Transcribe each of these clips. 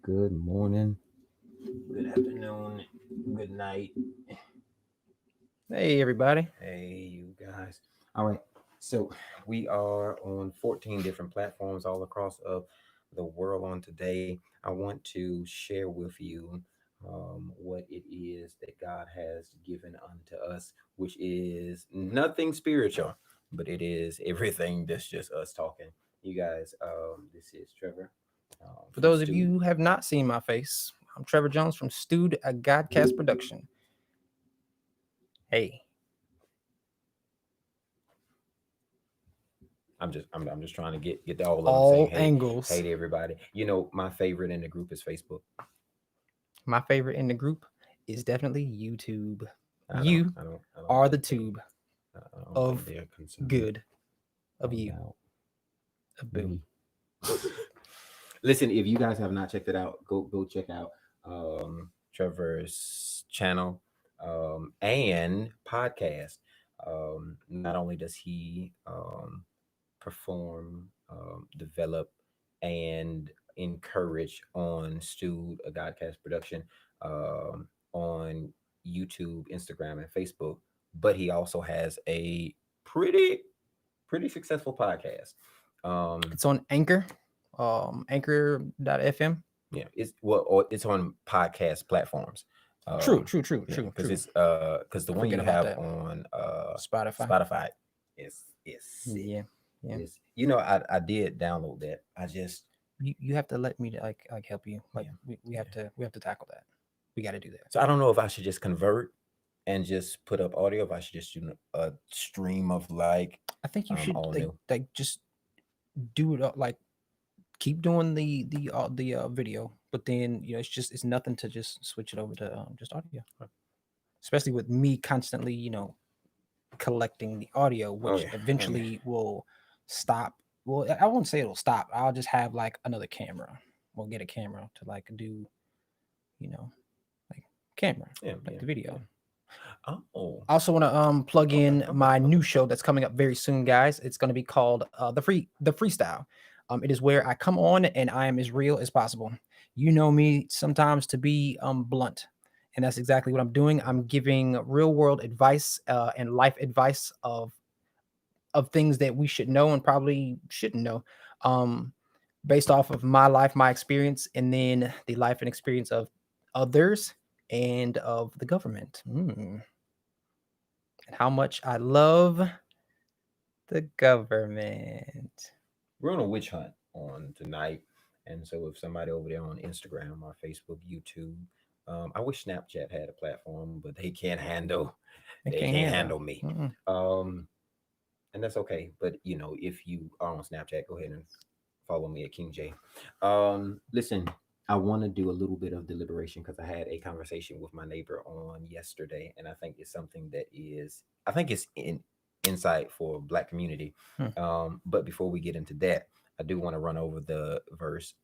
good morning, good afternoon, good night. Hey, everybody. Hey, you guys. All right. So we are on 14 different platforms all across of the world on today. I want to share with you what it is that God has given unto us, which is nothing spiritual, but it is everything that's just us talking. You guys, this is Trevor For from those of Stu. you who have not seen my face, I'm Trevor Jones from Stewed, a Godcast production. Hey, I'm just trying to get all of them saying all hey, angles. hey to everybody. You know, my favorite in the group is Facebook. My favorite in the group is definitely YouTube. I don't You I don't I don't are the think they tube I don't think of they're concerned good, of you, about of boo. me. Listen, if you guys have not checked it out, go check out Trevor's channel and podcast. Not only does he perform, develop, and encourage on Stu, a Godcast production, on YouTube, Instagram, and Facebook, but he also has a pretty pretty successful podcast. Um, It's on Anchor, Anchor.fm. yeah, it's well, or it's on podcast platforms. True, true, true, Yeah, true, because true. because the I one forget you about have that. on Spotify. Spotify is sick. Yeah, yeah. Is I did download that. I just You have to let me like help you. Like yeah we yeah. have to tackle that. We got to do that. So I don't know if I should just convert and just put up audio. If I should just do a stream of like I think you should all new. like just do it like keep doing the video, but then it's nothing to just switch it over to just audio, especially with me constantly collecting the audio, Oh which yeah, oh yeah. eventually will stop. Well, I won't say it'll stop. I'll just have like another camera. We'll get a camera to like do you know like camera Yeah, like yeah, the yeah. video. Oh, I also want to plug okay, in okay, my okay. new show that's coming up very soon, guys. It's going to be called the Freestyle. It is where I come on and I am as real as possible. You know me sometimes to be blunt, and that's exactly what I'm doing. I'm giving real world advice and life advice of things that we should know and probably shouldn't know, um, based off of my life, my experience, and then the life and experience of others and of the government. And how much I love the government. We're on a witch hunt on tonight, and so if somebody over there on Instagram or Facebook, YouTube, I wish Snapchat had a platform, but I they can't can't handle. handle me. Mm-mm. Um, and that's okay. But if you are on Snapchat, go ahead and follow me at KingJaie. Listen, I want to do a little bit of deliberation because I had a conversation with my neighbor on yesterday, and I think it's something that is, I think it's in insight for Black community. Hmm. But before we get into that, I do want to run over the verse,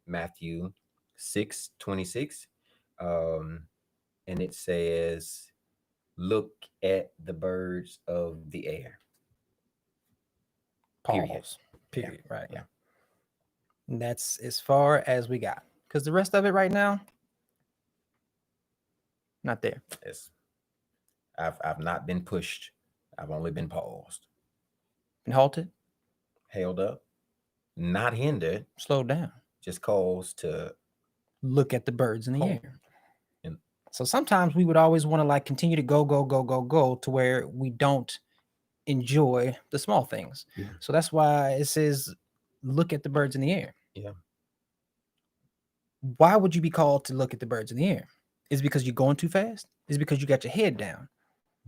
Matthew 6:26, um, and it says, "Look at the birds of the air." Period. Pause. Yeah, Period. Right. yeah. And that's as far as we got. Because the rest of it right now, not there. It's I've not been pushed. I've only been paused, Been halted, held up, not hindered, slowed down. just caused to Look at the birds in the pause. air. And So sometimes we would always want to like continue to go, go, go, go, go to where we don't enjoy the small things. yeah, So that's why it says, look at the birds in the air. yeah, Why would you be called to look at the birds in the air? Is it because you're going too fast? Is it because you got your head down?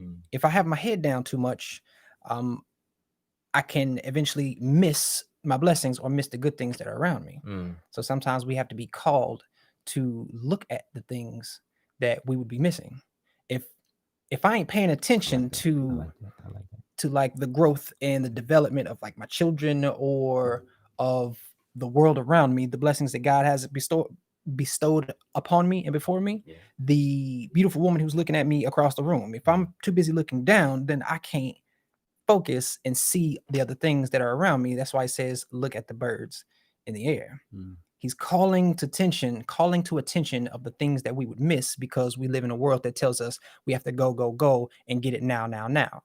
mm, If I have my head down too much, um, I can eventually miss my blessings or miss the good things that are around me. mm, So sometimes we have to be called to look at the things that we would be missing. If if I ain't paying I attention like that. I to like that. I like that. like the growth and the development of like my children or of the world around me, the blessings that God has bestowed upon me and before me, Yeah, the beautiful woman who's looking at me across the room. If mm, I'm too busy looking down, then I can't focus and see the other things that are around me. That's why it says, look at the birds in the air. mm, He's calling to attention of the things that we would miss because we live in a world that tells us we have to go, go, go and get it now, now, now.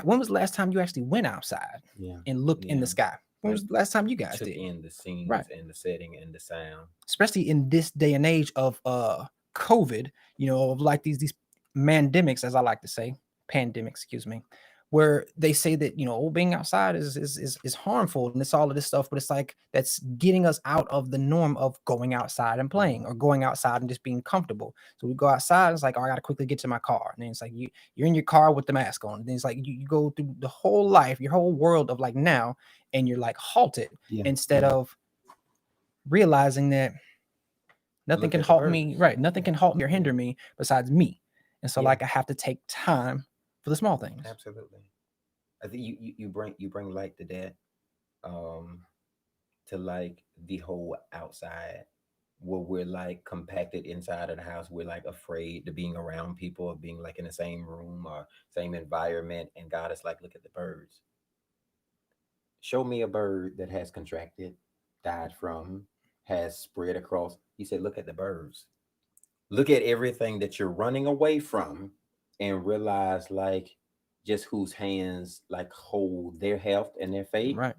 When was the last time you actually went outside Yeah. and looked in the Yeah. sky? When Like was the last time you guys took did? in the Right. scenes and the setting and the sound. Especially in this day and age of COVID, of like these mandemics, as I like to say, pandemics, excuse me, where they say that being outside is harmful and it's all of this stuff, but it's like that's getting us out of the norm of going outside and playing Mhm. or going outside and just being comfortable. So we go outside, it's like, oh, I gotta quickly get to my car. And then it's like you're in your car with the mask on. And then it's like you go through the whole life, your whole world of like now, and you're like halted Yeah. instead Yeah. of realizing that nothing Look can at the halt me, birds. right? Nothing Yeah. can halt me or Yeah. hinder me besides me. And so Yeah. like I have to take time for the small things. Absolutely. I think you bring light to that. Um, to like the whole outside where we're like compacted inside of the house. We're like afraid to being around people or being like in the same room or same environment. And God is like, look at the birds. Show me a bird that has contracted, died from, has spread across. He said, look at the birds. Look at everything that you're running away from and realize like just whose hands like hold their health and their fate. Right.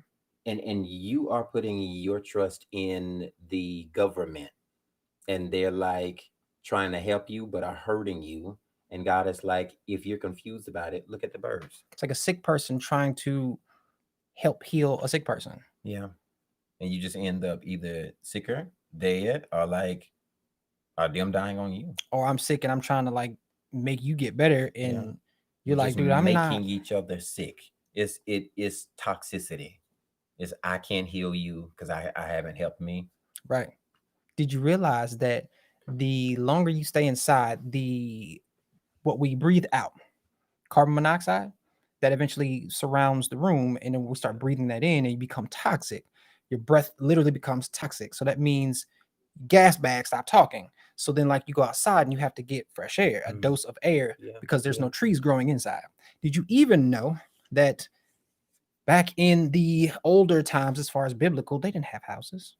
And you are putting your trust in the government and they're like trying to help you but are hurting you. And God is like, if you're confused about it, look at the birds. It's like a sick person trying to help heal a sick person. Yeah. And you just end up either sicker, dead, or like are them dying on you. Or I'm sick and I'm trying to like make you get better Yeah. and We're you're like, just dude, I'm not. making each other sick. It is toxicity. It's I can't heal you because I haven't helped me. Right. Did you realize that the longer you stay inside, the what we breathe out, carbon monoxide, that eventually surrounds the room, and then we start breathing that in, and you become toxic. Your breath literally becomes toxic. So that means gas bags stop talking. So then, like, you go outside and you have to get fresh air, a Mm. dose of air, Yeah. because there's Yeah. no trees growing inside. Did you even know that back in the older times, as far as biblical, they didn't have houses?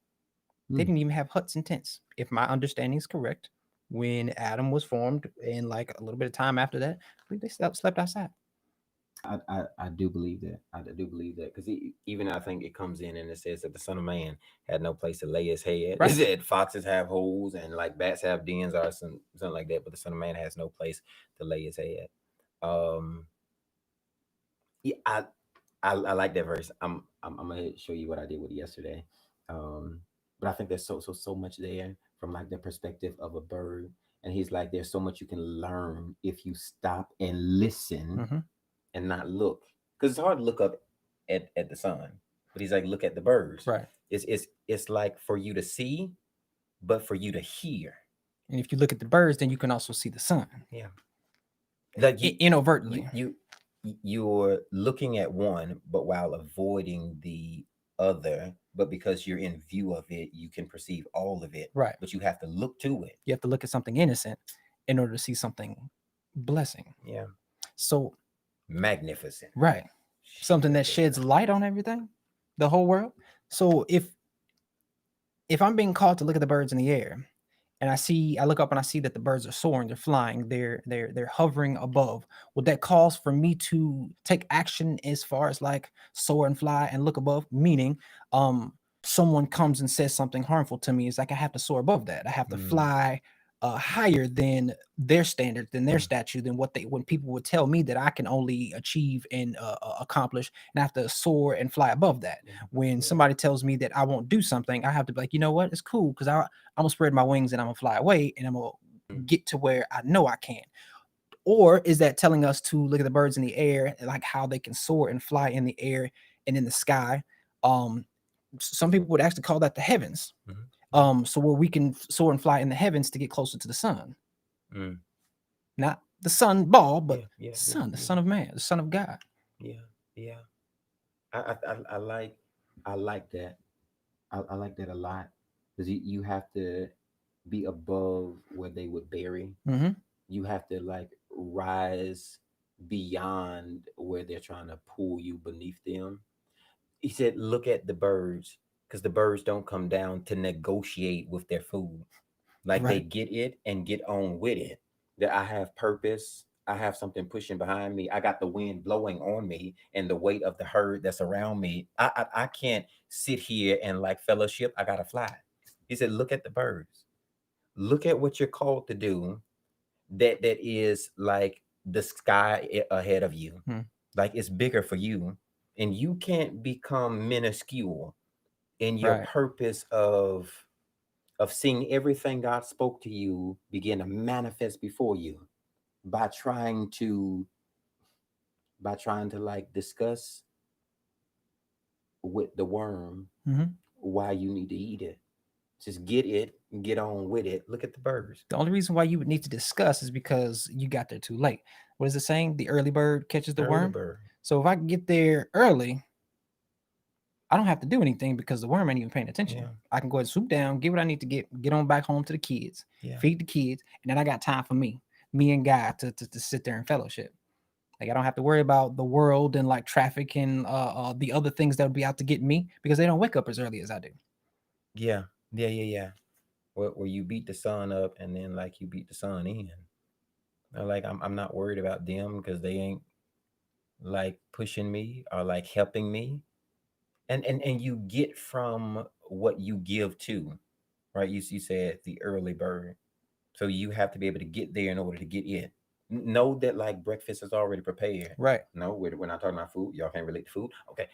They Mm. didn't even have huts and tents, if my understanding is correct. When Adam was formed, and like a little bit of time after that, I believe they slept outside. I do believe that. I do believe that because even I think it comes in and it says that the Son of Man had no place to lay his head. It Right. said foxes have holes and like bats have dens or something like that, but the Son of Man has no place to lay his head. Um, yeah, I like that verse. I'm gonna show you what I did with it yesterday. Um, but I think there's so much there from like the perspective of a bird, and he's like, there's so much you can learn if you stop and listen Hmm. and not look, because it's hard to look up at the sun. But he's like, look at the birds. Right. It's like for you to see, but for you to hear. And if you look at the birds, then you can also see the sun Yeah, like you inadvertently. you you're looking at one, but while avoiding the other. But because you're in view of it, you can perceive all of it. Right. But you have to look to it. You have to look at something innocent in order to see something blessing. Yeah, So, magnificent. right. Something that Shit. sheds light on everything, the whole world. So if I'm being called to look at the birds in the air, and I look up and I see that the birds are soaring, they're flying, they're hovering above. Would that cause for me to take action as far as like soar and fly and look above? Meaning, someone comes and says something harmful to me, it's like I have to soar above that. I have to Mm, fly higher than their standard, than their statute, than what they when people would tell me that I can only achieve and accomplish, and I have to soar and fly above that. yeah, When yeah. somebody tells me that I won't do something, I have to be like, you know what, it's cool because I'm gonna spread my wings and I'm gonna fly away and I'm gonna Mm, get to where I know I can. Or is that telling us to look at the birds in the air, like how they can soar and fly in the air and in the sky? Um, some people would actually call that the heavens. mhm, mhm, So where we can soar and fly in the heavens to get closer to the sun, mm. not the sun ball, but Yeah, yeah, yeah, son, the yeah, son of man, the son of God. yeah, yeah. I like that. I like that a lot because you have to be above where they would bury. Hmm. You have to like rise beyond where they're trying to pull you beneath them. He said, look at the birds. because the birds don't come down to negotiate with their food. Like they Right. get it and get on with it. That I have purpose. I have something pushing behind me. I got the wind blowing on me and the weight of the herd that's around me. I can't sit here and like fellowship. I gotta fly. He said, look at the birds. Look at what you're called to do. That is like the sky ahead of you. Hmm. Like it's bigger for you, and you can't become minuscule in your Right. purpose of seeing everything God spoke to you begin to manifest before you by trying to like discuss with the worm Hmm. why you need to eat it. Just get it, get on with it. Look at the birds. The only reason why you would need to discuss is because you got there too late. What is it saying? The early bird catches the Early worm. bird. So if I get there early, I don't have to do anything because the worm ain't even paying attention. Yeah. I can go ahead and swoop down, get what I need to get on back home to the kids, Yeah. feed the kids, and then I got time for me and God to sit there and fellowship. Like I don't have to worry about the world and like traffic and the other things that would be out to get me because they don't wake up as early as I do. Yeah. Yeah. Yeah. Yeah. Where you beat the sun up and then like you beat the sun in. Like I'm not worried about them because they ain't like pushing me or like helping me. And you get from what you give to, right? You said the early bird. So you have to be able to get there in order to get it. Know that like breakfast is already prepared. Right. No, we're not talking about food. Y'all can't relate to food. Okay.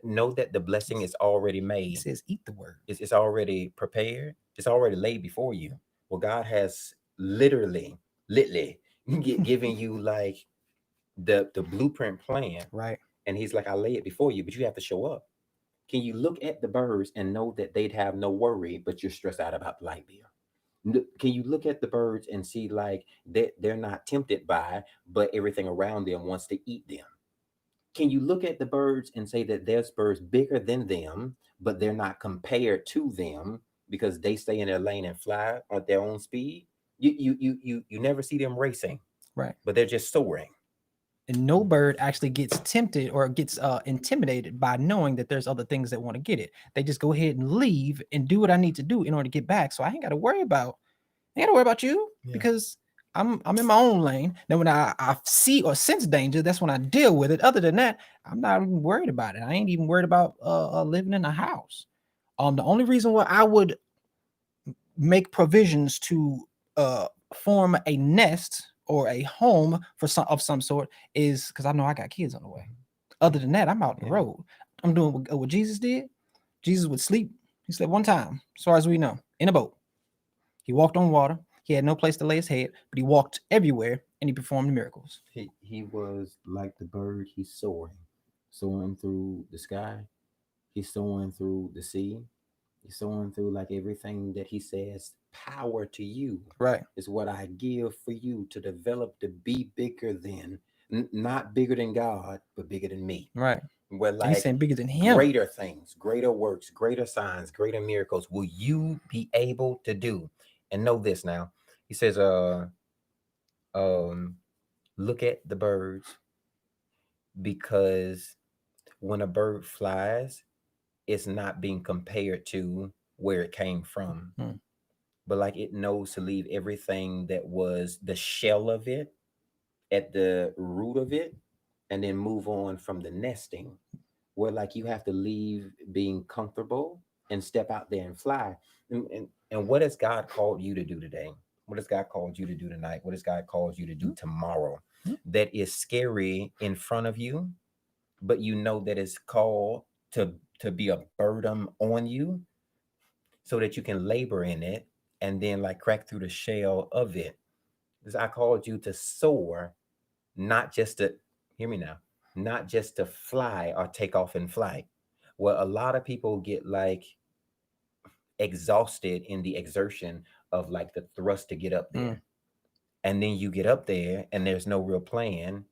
Know that the blessing is already He made. says, "Eat the word." It's already prepared. It's already laid before you. Well, God has literally given you like the blueprint plan. Right. And he's like, I lay it before you, but you have to show up. Can you look at the birds and know that they'd have no worry, but you're stressed out about the light bill? Can you look at the birds and see like they're not tempted by, but everything around them wants to eat them? Can you look at the birds and say that there's birds bigger than them, but they're not compared to them because they stay in their lane and fly at their own speed? You never see them racing, Right. but they're just soaring. And no bird actually gets tempted or gets intimidated by knowing that there's other things that want to get it. They just go ahead and leave and do what I need to do in order to get back. So I ain't got to worry about I ain't got to worry about you Yeah. because I'm in my own lane. Now when I see or sense danger, that's when I deal with it. Other than that, I'm not even worried about it. I ain't even worried about living in a house. The only reason why I would make provisions to form a nest or a home for some sort is because I know I got kids on the way. Other than that, I'm out on the Yeah. road. I'm doing what Jesus did. Jesus would sleep. He slept one time, as far as we know, in a boat. He walked on water. He had no place to lay his head, but he walked everywhere and he performed miracles. He was like the bird. He's soaring through the sky. He's soaring through the sea. He's soaring through like everything that he says. Power to you Right, is what I give for you to develop to be bigger than, not bigger than God, but bigger than me. right. Where And he's like saying bigger than him. greater things, greater works, greater signs, greater miracles will you be able to do. And know this now. He says, um, look at the birds because when a bird flies, it's not being compared to where it came from, Hmm. but like it knows to leave everything that was the shell of it at the root of it and then move on from the nesting, where like you have to leave being comfortable and step out there and fly. And what has God called you to do today? What has God called you to do tonight? What has God called you to do tomorrow that is scary in front of you, but you know that it's called to be a burden on you so that you can labor in it and then like crack through the shell of it. Because I called you to soar, not just to hear me now, not just to fly or take off in flight. Well, a lot of people get like exhausted in the exertion of like the thrust to get up Hmm. there. And then you get up there and there's no real plan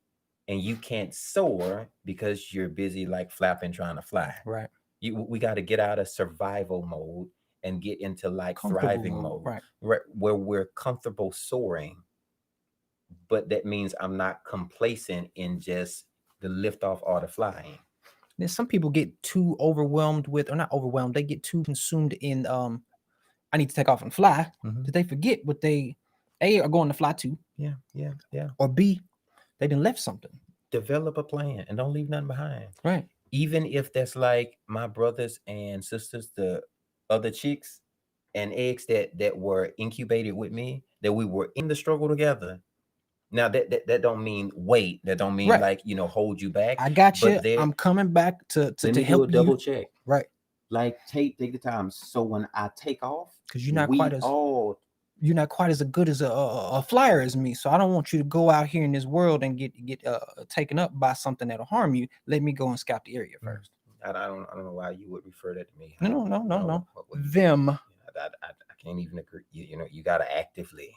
and you can't soar because you're busy like flapping trying to fly. Right. We got to get out of survival mode and get into like Comfortable thriving mode. mode, Right. right, where we're comfortable soaring, but that means I'm not complacent in just the lift off or the flying. Then some people get too overwhelmed with, or not overwhelmed, they get too consumed in I need to take off and fly, Mm-hmm. that they forget what they A are going to fly to, Yeah, yeah, yeah. or B, they done left something. Develop a plan and don't leave nothing behind. Right. Even if that's like my brothers and sisters, the other chicks and eggs that were incubated with me, that we were in the struggle together. Now that don't mean wait, that don't mean Right. like hold you back, I got you. but there, I'm coming back let to me do a help you. double check. Right. Like take the time. So when I take off, Because we all you're not quite as good as a flyer as me. So I don't want you to go out here in this world and get taken up by something that'll harm you. Let me go and scout the area first. I don't know why you would refer that to me. No, no, no, no, No, no. what you, Them I can't even agree. You got to actively,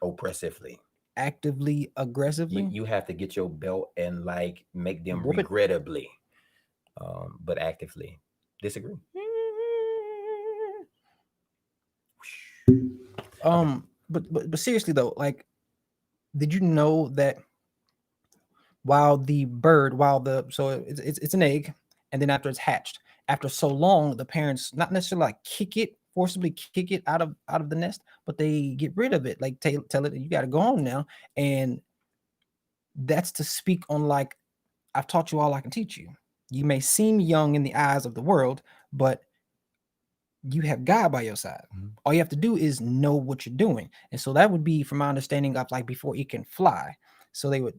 oppressively. actively, aggressively. You have to get your belt and like make them Whoop it. regrettably, but actively. Disagree. Okay. But seriously though, like, did you know that while the bird, while the so it's an egg, and then after it's hatched, after so long, the parents not necessarily like kick it, forcibly kick it out of the nest, but they get rid of it, like tell it you got to go home now, and that's to speak on like, I've taught you all I can teach you. You may seem young in the eyes of the world, but you have God by your side. Mhm. All you have to do is know what you're doing. And so that would be, from my understanding, of like before it can fly. So they would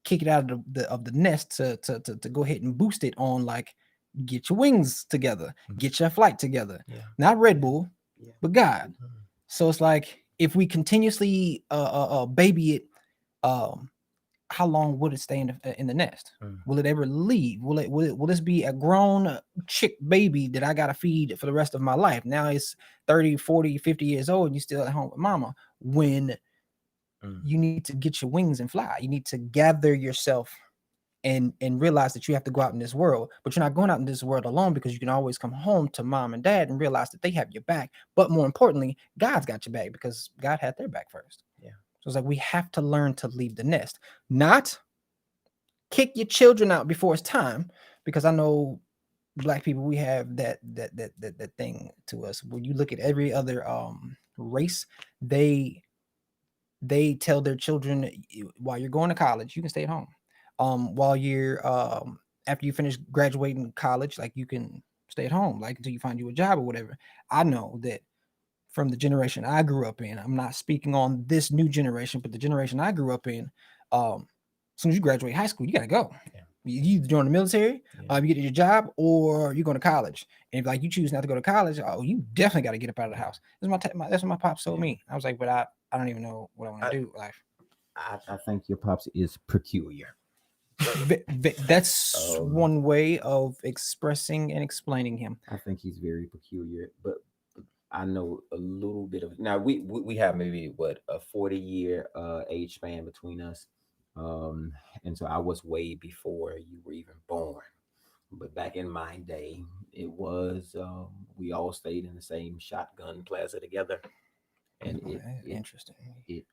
kick it out of the nest to go ahead and boost it on, like, get your wings together, Mhm. get your flight together. Yeah. Not Red Yeah. Bull, Yeah. but God. Mhm. So it's like, if we continuously baby it, um, how long would it stay in the nest? Mm. Will it ever leave? Will this be a grown chick baby that I gotta feed for the rest of my life? Now it's 30, 40, 50 years old and you still at home with mama, when Mm. you need to get your wings and fly. You need to gather yourself and realize that you have to go out in this world, but you're not going out in this world alone, because you can always come home to mom and dad and realize that they have your back. But more importantly, God's got your back, because God had their back first. Yeah. So it's like, we have to learn to leave the nest, not kick your children out before it's time, because I know black people, we have that thing to us. When you look at every other race, they tell their children, while you're going to college, you can stay at home. While you're after you finish graduating college, like, you can stay at home, like, until you find you a job or whatever. I know that from the generation I grew up in, I'm not speaking on this new generation, but the generation I grew up in, as soon as you graduate high school, you gotta go. Yeah. You either join the military, Yeah. you get your job, or you're going to college. And if, like, you choose not to go to college, oh, you definitely got to get up out of the house. That's what my pops told Yeah. me. I was like, but I don't even know what I want I, to do with life. I think your pops is peculiar. That's Um, one way of expressing and explaining him. I think he's very peculiar, but I know a little bit of. Now we have maybe what, a 40-year age span between us, um, and so I was way before you were even born. But back in my day, it was we all stayed in the same shotgun plaza together, and Interesting. it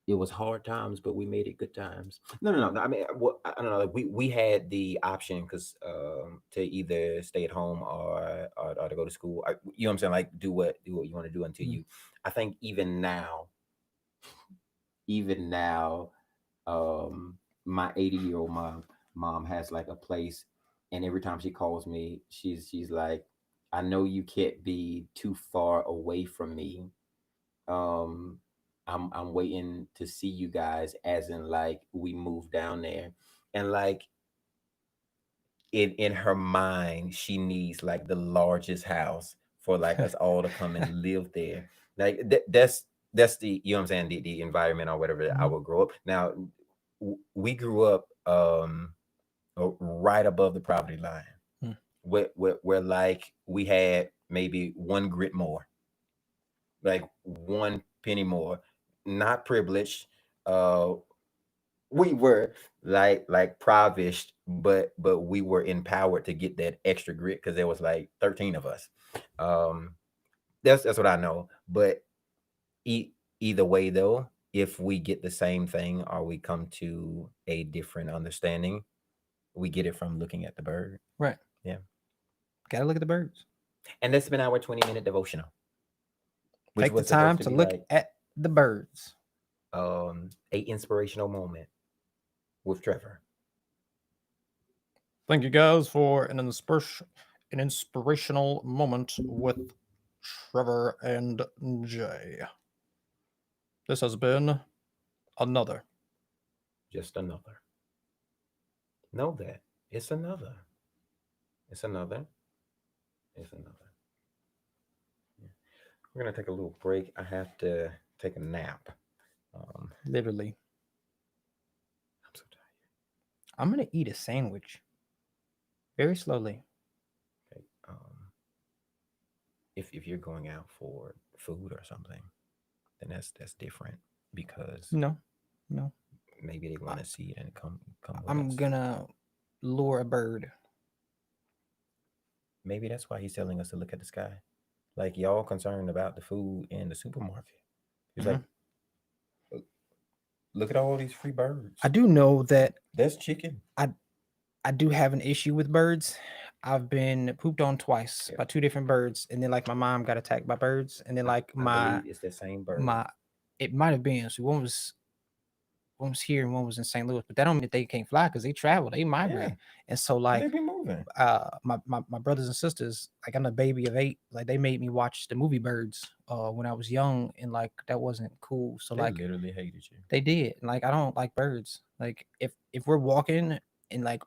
it was hard times, but we made it good times. No. I mean, what, I don't know. Like, we had the option, because to either stay at home or to go to school. You know what I'm saying? Like, do what you want to do until Mhm. you. I think even now, um, my 80-year-old mom has like a place, and every time she calls me, she's like, I know you can't be too far away from me. um I'm waiting to see you guys, as in like we move down there. And like, in her mind, she needs like the largest house for like us all to come and live there. Like, that's the, you know what I'm saying, the environment or whatever I Mhm. would grow up. Now, we grew up right above the poverty line, Mm. where like we had maybe one grit more, like one penny more. Not privileged. Uh, we were like privileged, but we were empowered to get that extra grit, because there was like 13 of us. Um, that's what I know. But e- either way, though, if we get the same thing or we come to a different understanding, we get it from looking at the bird. Right. Yeah. Gotta look at the birds. And that's been our 20-minute devotional, which Take the was time supposed to to be look like at the birds. a inspirational moment with Trevor. Thank you guys for an inspirational moment with Trevor and Jay. This has been another. Just another. Know that. It's another. It's another. It's another. Yeah. We're gonna take a little break. I have to take a nap. Literally. I'm so tired. I'm gonna eat a sandwich very slowly. Okay. If you're going out for food or something, then that's different because No, no. maybe they I, want to see it and come with I'm us. gonna lure a bird. Maybe that's why he's telling us to look at the sky. Like y'all concerned about the food in the supermarket. He's Mhm. like, look at all these free I birds. do know that That's chicken. I I do have an issue with birds. I've been pooped on twice Yeah, by two different birds, and then like my mom got attacked by birds, and then like I believe it's the same bird. my it might have been so one was here and one was in St. Louis, but that don't mean that they can't fly because they travel, they Yeah, migrate, and so they like be moving. my brothers and sisters, like I'm a baby of 8, like they made me watch the movie Birds when I was young, and like that wasn't cool. So They like literally hated you. they did. And, like I don't like birds. Like if we're walking and like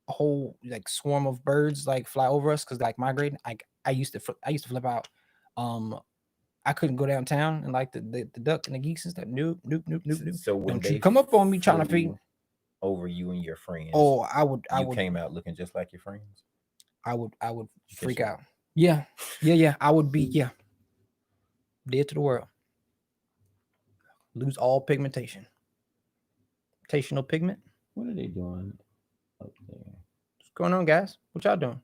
a whole like swarm of birds like fly over us because like migrating, like I used to flip out. Um, I couldn't go downtown and like the duck and the geese and stuff. Nope, nope, nope, nope, nope. So when Don't you they come up on me trying to feed. flew over you and your friends, Oh, you came out looking just like your friends. I would You catch freak that? out. Yeah, yeah. I would be dead to the world. Lose all pigmentation. Tational pigment. What are they doing up there? What's going on, guys? What y'all doing?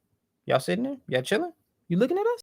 Y'all sitting there? Y'all chilling? You looking at us?